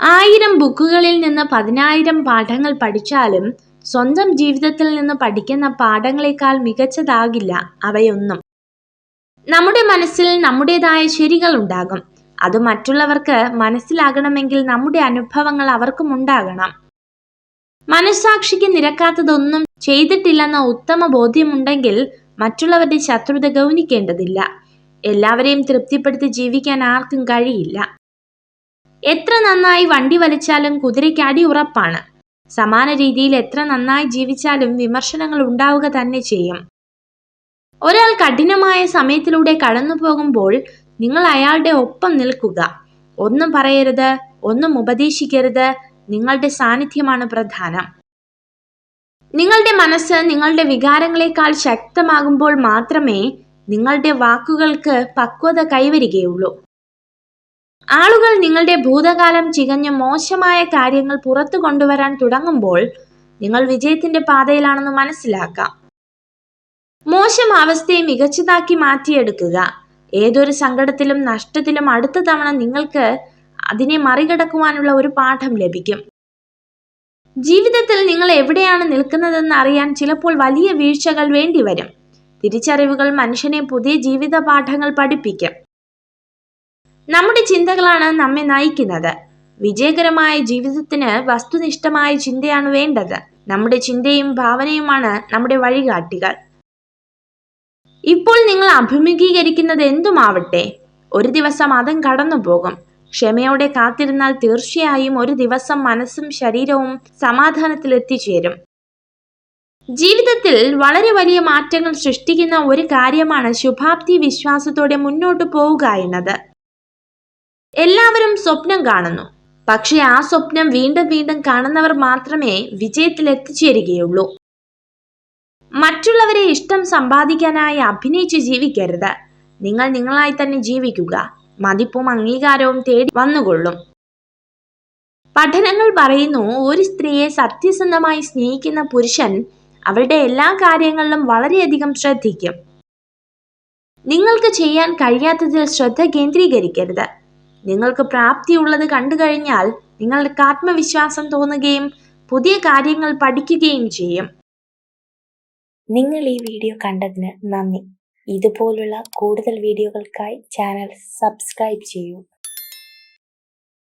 1000 ബുക്കുകളിൽ നിന്ന് 10,000 പാഠങ്ങൾ പഠിച്ചാലും സ്വന്തം ജീവിതത്തിൽ നിന്ന് പഠിക്കുന്ന പാഠങ്ങളെക്കാൾ മികച്ചതാകില്ല അവയൊന്നും. നമ്മുടെ മനസ്സിൽ നമ്മുടേതായ ശരികൾ ഉണ്ടാകും. അത് മറ്റുള്ളവർക്ക് മനസ്സിലാകണമെങ്കിൽ നമ്മുടെ അനുഭവങ്ങൾ അവർക്കും ഉണ്ടാകണം. മനസ്സാക്ഷിക്ക് നിരക്കാത്തതൊന്നും ചെയ്തിട്ടില്ലെന്ന ഉത്തമ ബോധ്യമുണ്ടെങ്കിൽ മറ്റുള്ളവരുടെ ശത്രുത ഗൗനിക്കേണ്ടതില്ല. എല്ലാവരെയും തൃപ്തിപ്പെടുത്തി ജീവിക്കാൻ ആർക്കും കഴിയില്ല. എത്ര നന്നായി വണ്ടി വലിച്ചാലും കുതിരയ്ക്ക് അടി ഉറപ്പാണ്. സമാന രീതിയിൽ എത്ര നന്നായി ജീവിച്ചാലും വിമർശനങ്ങൾ ഉണ്ടാവുക തന്നെ ചെയ്യും. ഒരാൾ കഠിനമായ സമയത്തിലൂടെ കടന്നു പോകുമ്പോൾ നിങ്ങൾ അയാളുടെ ഒപ്പം നിൽക്കുക. ഒന്നും പറയരുത്, ഒന്നും ഉപദേശിക്കരുത്. നിങ്ങളുടെ സാന്നിധ്യമാണ് പ്രധാനം. നിങ്ങളുടെ മനസ്സ് നിങ്ങളുടെ വികാരങ്ങളെക്കാൾ ശക്തമാകുമ്പോൾ മാത്രമേ നിങ്ങളുടെ വാക്കുകൾക്ക് പക്വത കൈവരികയുള്ളൂ. ആളുകൾ നിങ്ങളുടെ ഭൂതകാലം ചികഞ്ഞ് മോശമായ കാര്യങ്ങൾ പുറത്തു കൊണ്ടുവരാൻ തുടങ്ങുമ്പോൾ നിങ്ങൾ വിജയത്തിന്റെ പാതയിലാണെന്ന് മനസ്സിലാക്കാം. മോശം അവസ്ഥയെ മികച്ചതാക്കി മാറ്റിയെടുക്കുക. ഏതൊരു സങ്കടത്തിലും നഷ്ടത്തിലും അടുത്ത തവണ നിങ്ങൾക്ക് അതിനെ മറികടക്കുവാനുള്ള ഒരു പാഠം ലഭിക്കും. ജീവിതത്തിൽ നിങ്ങൾ എവിടെയാണ് നിൽക്കുന്നതെന്ന് അറിയാൻ ചിലപ്പോൾ വലിയ വീഴ്ചകൾ വേണ്ടിവരും. തിരിച്ചറിവുകൾ മനുഷ്യനെ പുതിയ ജീവിത പാഠങ്ങൾ പഠിപ്പിക്കും. നമ്മുടെ ചിന്തകളാണ് നമ്മെ നയിക്കുന്നത്. വിജയകരമായ ജീവിതത്തിന് വസ്തുനിഷ്ഠമായ ചിന്തയാണ് വേണ്ടത്. നമ്മുടെ ചിന്തയും ഭാവനയുമാണ് നമ്മുടെ വഴികാട്ടികൾ. ഇപ്പോൾ നിങ്ങൾ അഭിമുഖീകരിക്കുന്നത് എന്തുമാവട്ടെ, ഒരു ദിവസം അതും കടന്നു പോകും. ക്ഷമയോടെ കാത്തിരുന്നാൽ തീർച്ചയായും ഒരു ദിവസം മനസ്സും ശരീരവും സമാധാനത്തിൽ എത്തിച്ചേരും. ജീവിതത്തിൽ വളരെ വലിയ മാറ്റങ്ങൾ സൃഷ്ടിക്കുന്ന ഒരു കാര്യമാണ് ശുഭാപ്തി വിശ്വാസത്തോടെ മുന്നോട്ട് പോവുക എന്നത്. എല്ലാവരും സ്വപ്നം കാണുന്നു. പക്ഷെ ആ സ്വപ്നം വീണ്ടും വീണ്ടും കാണുന്നവർ മാത്രമേ വിജയത്തിൽ എത്തിച്ചേരുകയുള്ളൂ. മറ്റുള്ളവരെ ഇഷ്ടം സമ്പാദിക്കാനായി അഭിനയിച്ച് ജീവിക്കരുത്. നിങ്ങൾ നിങ്ങളായി തന്നെ ജീവിക്കുക. മതിപ്പും അംഗീകാരവും തേടി വന്നുകൊള്ളും. പഠനങ്ങൾ പറയുന്നു, ഒരു സ്ത്രീയെ സത്യസന്ധമായി സ്നേഹിക്കുന്ന പുരുഷൻ അവളുടെ എല്ലാ കാര്യങ്ങളിലും വളരെയധികം ശ്രദ്ധിക്കും. നിങ്ങൾക്ക് ചെയ്യാൻ കഴിയാത്തതിൽ ശ്രദ്ധ കേന്ദ്രീകരിക്കരുത്. നിങ്ങൾക്ക് പ്രാപ്തിയുള്ളത് കണ്ടു കഴിഞ്ഞാൽ നിങ്ങൾക്ക് ആത്മവിശ്വാസം തോന്നുകയും പുതിയ കാര്യങ്ങൾ പഠിക്കുകയും ചെയ്യും. നിങ്ങൾ ഈ വീഡിയോ കണ്ടതിന് നന്ദി. ഇതുപോലുള്ള കൂടുതൽ വീഡിയോകൾക്കായി ചാനൽ സബ്സ്ക്രൈബ് ചെയ്യൂ.